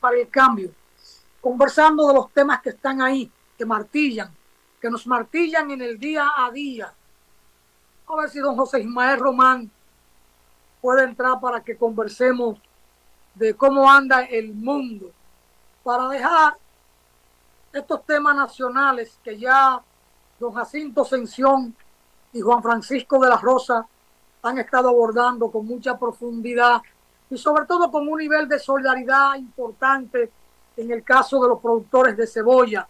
para el Cambio, conversando de los temas que están ahí, que martillan, que nos martillan en el día a día. A ver si don José Ismael Román puede entrar para que conversemos de cómo anda el mundo, para dejar estos temas nacionales que ya don Jacinto Sención y Juan Francisco de la Rosa han estado abordando con mucha profundidad y sobre todo con un nivel de solidaridad importante en el caso de los productores de cebolla,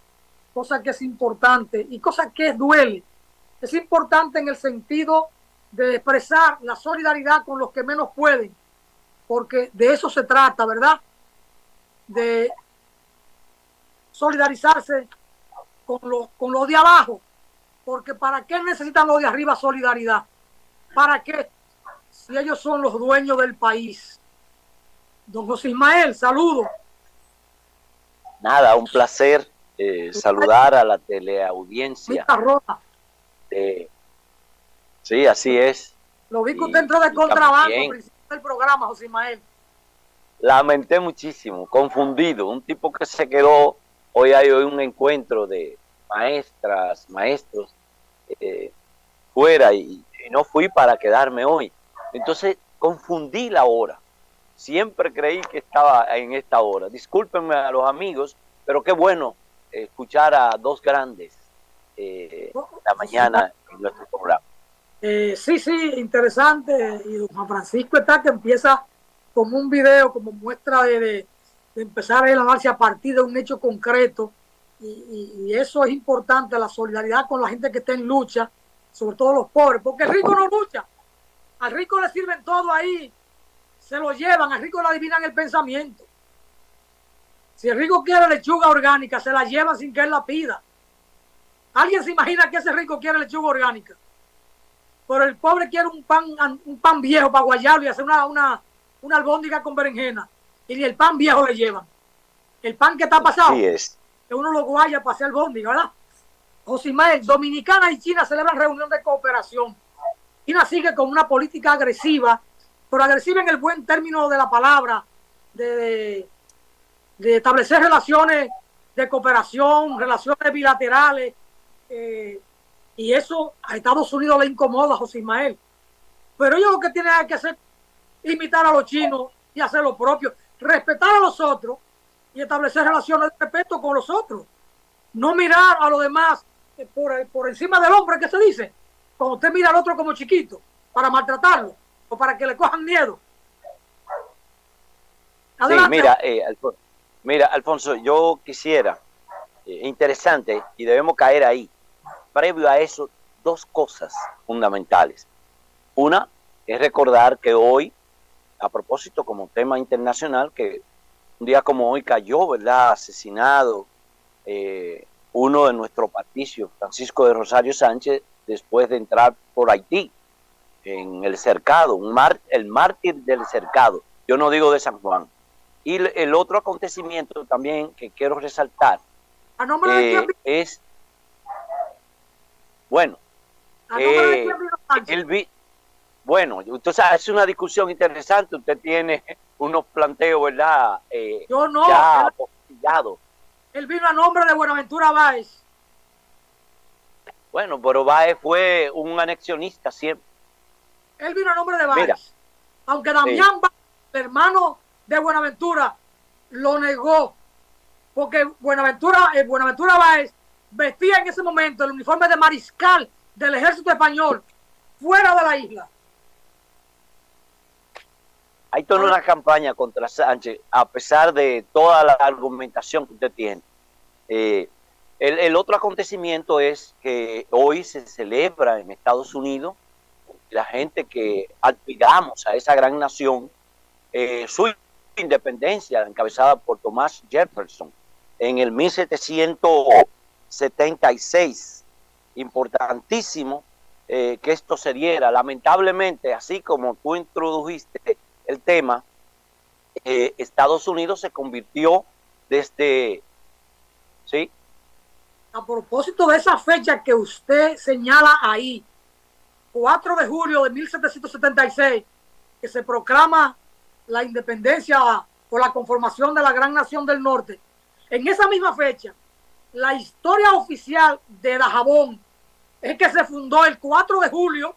cosa que es importante y cosa que duele. Es importante en el sentido de expresar la solidaridad con los que menos pueden, porque de eso se trata, ¿verdad? De solidarizarse con los de abajo, porque ¿para qué necesitan los de arriba solidaridad? ¿Para qué? Si ellos son los dueños del país. Don José Ismael, saludo. Nada, un placer saludar a la teleaudiencia. Sí, así es. Lo vi que usted entró de contrabando al principio del programa, José Ismael. Lamenté muchísimo, confundido. Un tipo que se quedó, hoy hay un encuentro de maestros fuera y no fui para quedarme hoy. Entonces confundí la hora. Siempre creí que estaba en esta hora. Discúlpenme a los amigos, pero qué bueno escuchar a dos grandes la mañana en nuestro programa. Sí, interesante. Y don Juan Francisco está que empieza como un video, como muestra de empezar a darse a partir de un hecho concreto. Y eso es importante, la solidaridad con la gente que está en lucha, sobre todo los pobres, porque el rico no lucha. Al rico le sirven todo ahí, se lo llevan, al rico le adivinan el pensamiento. Si el rico quiere lechuga orgánica, se la lleva sin que él la pida. ¿Alguien se imagina que ese rico quiere lechuga orgánica? Pero el pobre quiere un pan viejo para guayarlo y hacer una albóndiga con berenjena. Y ni el pan viejo le llevan. El pan que está pasado, sí es. Que uno lo guaya para hacer albóndiga, ¿verdad? José Ismael, Dominicana y China celebran reunión de cooperación. China sigue con una política agresiva, pero agresiva en el buen término de la palabra, de establecer relaciones de cooperación, relaciones bilaterales, y eso a Estados Unidos le incomoda, José Ismael. Pero ellos lo que tienen que hacer es imitar a los chinos y hacer lo propio, respetar a los otros y establecer relaciones de respeto con los otros. No mirar a los demás por encima del hombre, que se dice, cuando usted mira al otro como chiquito, para maltratarlo o para que le cojan miedo. Adelante. Sí, mira, Alfonso, yo quisiera, interesante, y debemos caer ahí, previo a eso, dos cosas fundamentales. Una es recordar que hoy, a propósito como tema internacional, que un día como hoy cayó, ¿verdad?, asesinado uno de nuestro patricio, Francisco de Rosario Sánchez, después de entrar por Haití, en el cercado, el mártir del cercado, yo no digo de San Juan. Y el otro acontecimiento también que quiero resaltar ¿a nombre de quién? Es, bueno, ¿a nombre de quién vino Sánchez? Bueno, entonces es una discusión interesante, usted tiene unos planteos, ¿verdad? Yo no, ya apostillados. Él vino a nombre de Buenaventura Báez. Bueno, pero Báez fue un anexionista siempre. Él vino a nombre de Báez. Mira, aunque Damián Báez, el hermano de Buenaventura, lo negó, porque Buenaventura Báez vestía en ese momento el uniforme de mariscal del ejército español fuera de la isla. Hay toda una campaña contra Sánchez, a pesar de toda la argumentación que usted tiene. El otro acontecimiento es que hoy se celebra en Estados Unidos, la gente que admiramos a esa gran nación, su independencia, encabezada por Thomas Jefferson, en el 1776. Importantísimo que esto se diera. Lamentablemente, así como tú introdujiste el tema, Estados Unidos se convirtió desde... ¿sí? A propósito de esa fecha que usted señala ahí, 4 de julio de 1776, que se proclama la independencia por la conformación de la Gran Nación del Norte. En esa misma fecha, la historia oficial de Dajabón es que se fundó el 4 de julio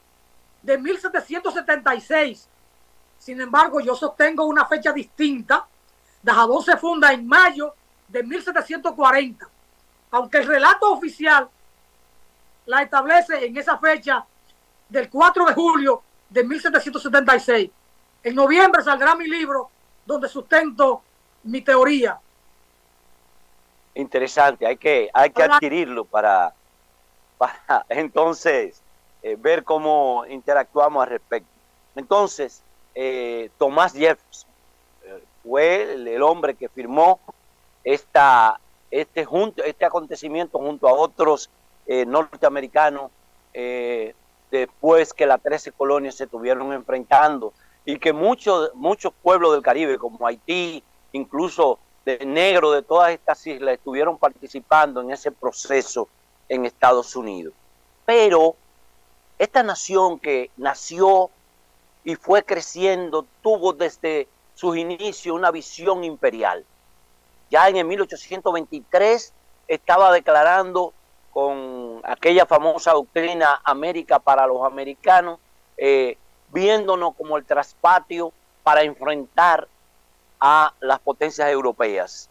de 1776. Sin embargo, yo sostengo una fecha distinta. Dajabón se funda en mayo de 1740, aunque el relato oficial la establece en esa fecha del 4 de julio de 1776. En noviembre saldrá mi libro donde sustento mi teoría. Interesante, hay que adquirirlo para entonces ver cómo interactuamos al respecto. Entonces, Thomas Jefferson fue el hombre que firmó este acontecimiento junto a otros norteamericanos después que las 13 colonias se estuvieron enfrentando y que muchos pueblos del Caribe, como Haití, incluso de negro de todas estas islas, estuvieron participando en ese proceso en Estados Unidos. Pero esta nación que nació y fue creciendo tuvo desde sus inicios una visión imperial. Ya en el 1823 estaba declarando con aquella famosa doctrina América para los americanos, viéndonos como el traspatio para enfrentar a las potencias europeas,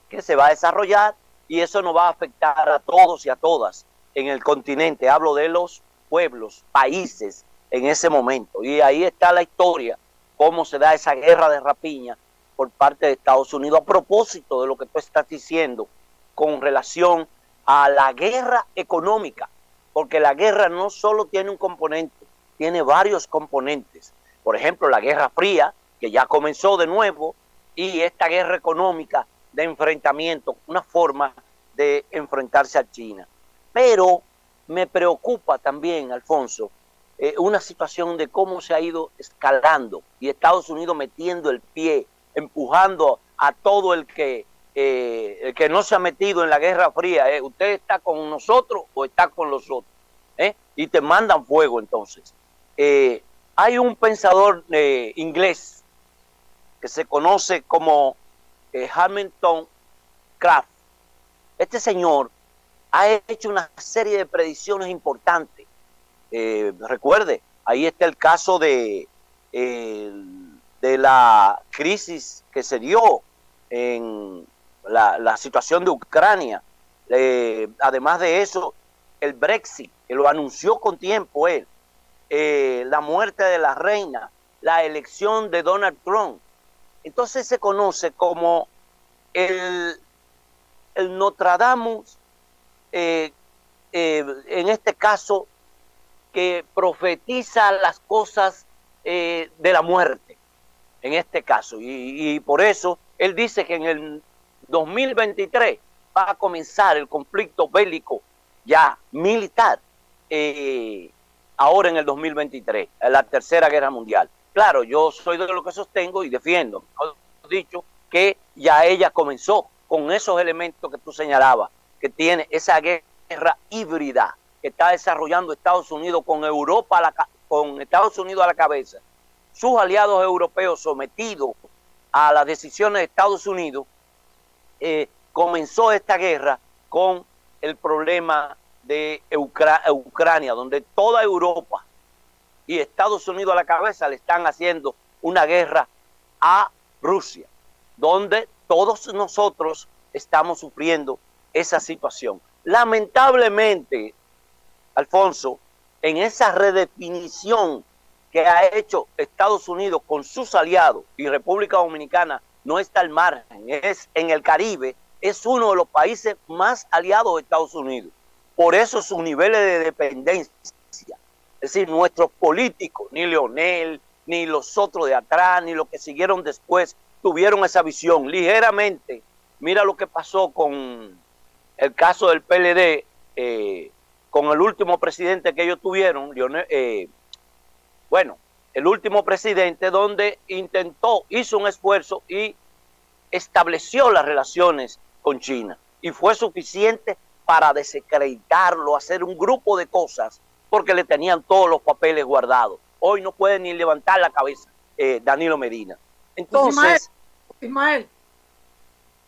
que se va a desarrollar y eso nos va a afectar a todos y a todas en el continente. Hablo de los pueblos, países en ese momento. Y ahí está la historia, cómo se da esa guerra de rapiña por parte de Estados Unidos, a propósito de lo que tú estás diciendo con relación a la guerra económica, porque la guerra no solo tiene un componente, tiene varios componentes. Por ejemplo, la Guerra Fría, que ya comenzó de nuevo, y esta guerra económica de enfrentamiento, una forma de enfrentarse a China. Pero me preocupa también, Alfonso, una situación de cómo se ha ido escalando y Estados Unidos metiendo el pie, empujando a todo el que no se ha metido en la Guerra Fría. ¿Usted está con nosotros o está con los otros? Y te mandan fuego entonces. Hay un pensador inglés que se conoce como Hamilton Craft. Este señor ha hecho una serie de predicciones importantes. Recuerde, ahí está el caso de la crisis que se dio en la situación de Ucrania. Además de eso, el Brexit, que lo anunció con tiempo él, la muerte de la reina, la elección de Donald Trump. Entonces se conoce como el Nostradamus, en este caso, que profetiza las cosas de la muerte, en este caso. Y por eso él dice que en el 2023 va a comenzar el conflicto bélico ya militar, ahora en el 2023, la Tercera Guerra Mundial. Claro, yo soy de lo que sostengo y defiendo, he dicho, que ya ella comenzó con esos elementos que tú señalabas, que tiene esa guerra híbrida que está desarrollando Estados Unidos con Europa, con Estados Unidos a la cabeza, sus aliados europeos sometidos a las decisiones de Estados Unidos. Comenzó esta guerra con el problema de Ucrania, donde toda Europa y Estados Unidos a la cabeza le están haciendo una guerra a Rusia, donde todos nosotros estamos sufriendo esa situación. Lamentablemente, Alfonso, en esa redefinición que ha hecho Estados Unidos con sus aliados, y República Dominicana no está al margen, es en el Caribe, es uno de los países más aliados de Estados Unidos. Por eso sus niveles de dependencia, es decir, nuestros políticos, ni Leonel, ni los otros de atrás, ni los que siguieron después, tuvieron esa visión. Ligeramente, mira lo que pasó con el caso del PLD, con el último presidente que ellos tuvieron, el último presidente, donde hizo un esfuerzo y estableció las relaciones con China. Y fue suficiente para desacreditarlo, hacer un grupo de cosas, porque le tenían todos los papeles guardados. Hoy no puede ni levantar la cabeza Danilo Medina. Entonces, Ismael,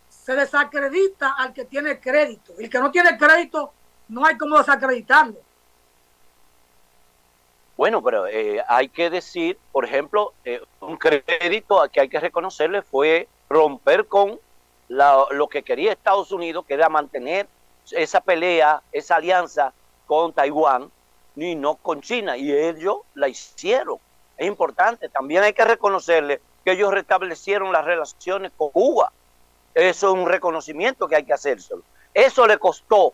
se desacredita al que tiene crédito. El que no tiene crédito, no hay cómo desacreditarlo. Bueno, pero hay que decir, por ejemplo, un crédito que hay que reconocerle fue romper con lo que quería Estados Unidos, que era mantener esa pelea, esa alianza con Taiwán y no con China, y ellos la hicieron. Es importante, también hay que reconocerle que ellos restablecieron las relaciones con Cuba. Eso es un reconocimiento que hay que hacérselo. Eso le costó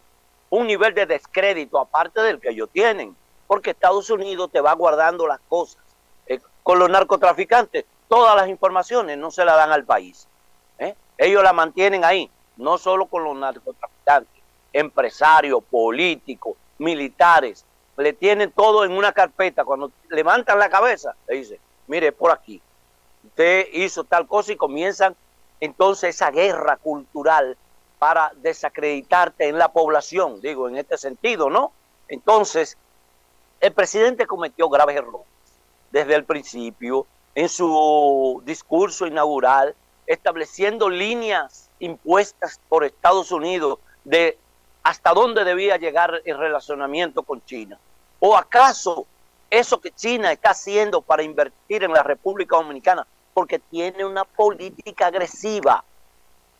un nivel de descrédito aparte del que ellos tienen, porque Estados Unidos te va guardando las cosas. Con los narcotraficantes, todas las informaciones no se las dan al país. Ellos la mantienen ahí, no solo con los narcotraficantes, empresarios, políticos, militares, le tienen todo en una carpeta. Cuando levantan la cabeza, le dicen, mire, por aquí, usted hizo tal cosa, y comienzan entonces esa guerra cultural para desacreditarte en la población, digo, en este sentido, ¿no? Entonces, el presidente cometió graves errores desde el principio en su discurso inaugural, estableciendo líneas impuestas por Estados Unidos de hasta dónde debía llegar el relacionamiento con China. ¿O acaso eso que China está haciendo para invertir en la República Dominicana? Porque tiene una política agresiva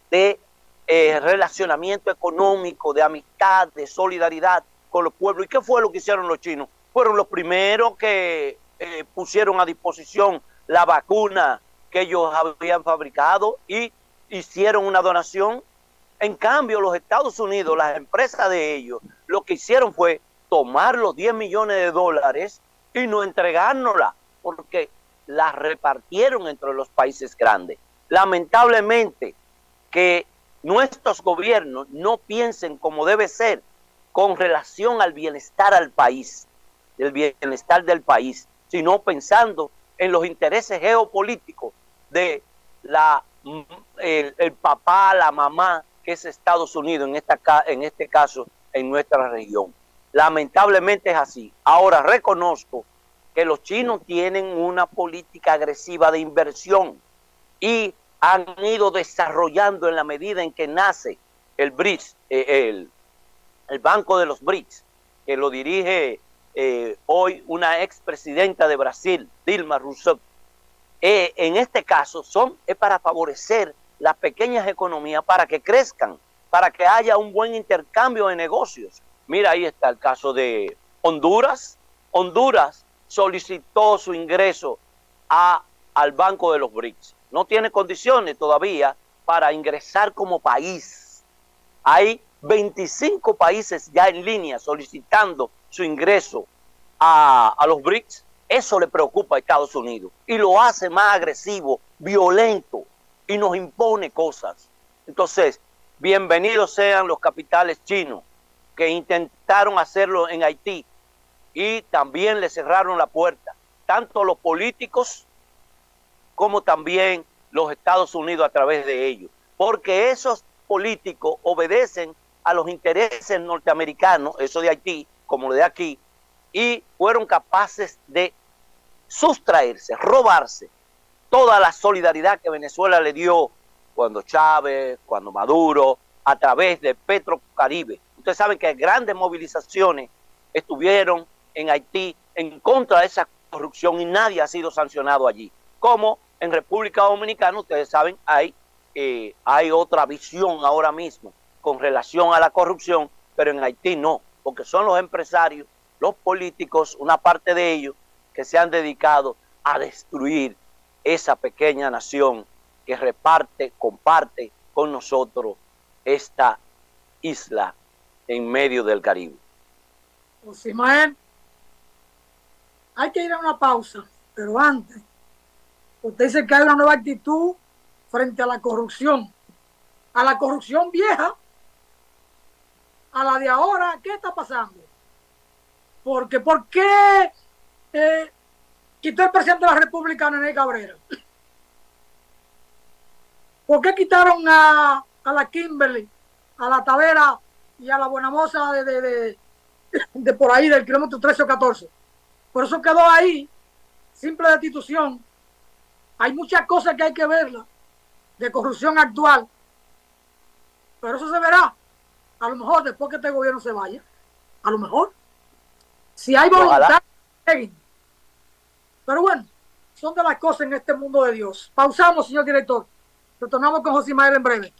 de relacionamiento económico, de amistad, de solidaridad con los pueblos. ¿Y qué fue lo que hicieron los chinos? Fueron los primeros que pusieron a disposición la vacuna que ellos habían fabricado y hicieron una donación. En cambio, los Estados Unidos, las empresas de ellos, lo que hicieron fue tomar los 10 millones de dólares y no entregárnosla, porque la repartieron entre los países grandes. Lamentablemente, que nuestros gobiernos no piensen como debe ser con relación al bienestar al país, el bienestar del país, sino pensando en los intereses geopolíticos de el papá, la mamá, que es Estados Unidos, en este caso, en nuestra región. Lamentablemente es así. Ahora reconozco que los chinos tienen una política agresiva de inversión y han ido desarrollando en la medida en que nace el BRICS, el Banco de los BRICS, que lo dirige hoy una expresidenta de Brasil, Dilma Rousseff. En este caso es para favorecer las pequeñas economías para que crezcan, para que haya un buen intercambio de negocios. Mira, ahí está el caso de Honduras. Honduras solicitó su ingreso al Banco de los BRICS. No tiene condiciones todavía para ingresar como país. Hay 25 países ya en línea solicitando su ingreso a los BRICS. Eso le preocupa a Estados Unidos y lo hace más agresivo, violento, y nos impone cosas. Entonces, bienvenidos sean los capitales chinos que intentaron hacerlo en Haití y también le cerraron la puerta, tanto los políticos como también los Estados Unidos a través de ellos, porque esos políticos obedecen a los intereses norteamericanos, eso de Haití como lo de aquí, y fueron capaces de sustraerse, robarse toda la solidaridad que Venezuela le dio cuando Chávez, cuando Maduro, a través de Petrocaribe. Ustedes saben que grandes movilizaciones estuvieron en Haití en contra de esa corrupción y nadie ha sido sancionado allí. Como en República Dominicana, ustedes saben, hay otra visión ahora mismo con relación a la corrupción, pero en Haití no, porque son los empresarios, los políticos, una parte de ellos, que se han dedicado a destruir esa pequeña nación que comparte con nosotros esta isla en medio del Caribe. Pues Ismael, hay que ir a una pausa, pero antes, usted dice que hay una nueva actitud frente a la corrupción vieja, a la de ahora. ¿Qué está pasando? ¿Por qué quitó el presidente de la República, Nene Cabrera? ¿Por qué quitaron a la Kimberly, a la Tavera y a la Buenamoza de por ahí, del kilómetro 13 o 14? Por eso quedó ahí, simple destitución. Hay muchas cosas que hay que verlas. de corrupción actual, pero eso se verá a lo mejor después que este gobierno se vaya, a lo mejor, si hay voluntad. Pero bueno, son de las cosas en este mundo de Dios. Pausamos, señor director. Retornamos con José Ismael en breve.